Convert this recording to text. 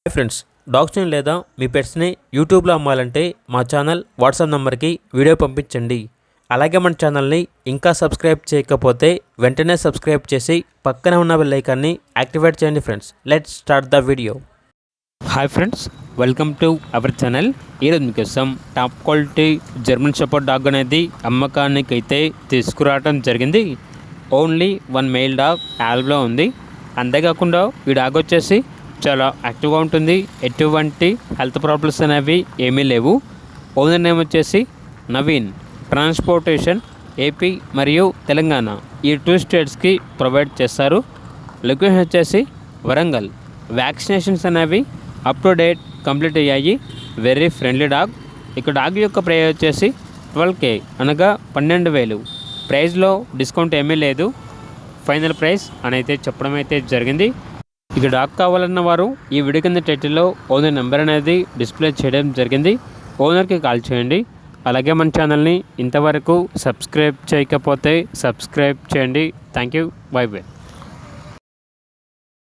Hi friends, డాగ్స్ని లేదా మీ పెట్స్ని యూట్యూబ్లో అమ్మాలంటే మా ఛానల్ వాట్సాప్ నెంబర్కి వీడియో పంపించండి. అలాగే మన ఛానల్ని ఇంకా సబ్స్క్రైబ్ చేయకపోతే వెంటనే సబ్స్క్రైబ్ చేసి పక్కనే ఉన్న బెల్ ఐకాన్ని యాక్టివేట్ చేయండి. Friends, let's start the video. Hi friends, welcome to our channel. ఈరోజు మీకోసం top quality German shepherd dog అనేది అమ్మకానికి అయితే తీసుకురావడం జరిగింది. ఓన్లీ వన్ మెయిల్ డాగ్ యాల్బ్లో ఉంది. అంతేకాకుండా ఈ డాగ్ వచ్చేసి చాలా యాక్టివ్గా ఉంటుంది. ఎటువంటి హెల్త్ ప్రాబ్లమ్స్ అనేవి ఏమీ లేవు. ఓనర్ నేమ్ వచ్చేసి నవీన్. ట్రాన్స్పోర్టేషన్ ఏపీ మరియు తెలంగాణ ఈ 2 స్టేట్స్కి ప్రొవైడ్ చేస్తారు. లొకేషన్ వచ్చేసి వరంగల్. వ్యాక్సినేషన్స్ అనేవి అప్ టు డేట్ కంప్లీట్ అయ్యాయి. Very friendly dog. ఇక డాగ్ యొక్క ప్రైస్ వచ్చేసి 12K అనగా 12,000. ప్రైస్లో డిస్కౌంట్ ఏమీ లేదు. ఫైనల్ ప్రైస్ అని అయితే చెప్పడం అయితే జరిగింది. ఇక డాగ్ కావాలన్న వారు ఈ వీడియో కింద టైటిల్లో ఓనర్ నెంబర్ అనేది డిస్ప్లే చేయడం జరిగింది. ఓనర్కి కాల్ చేయండి. అలాగే మన ఛానల్ని ఇంతవరకు సబ్స్క్రైబ్ చేయకపోతే సబ్స్క్రైబ్ చేయండి. Thank you. By by.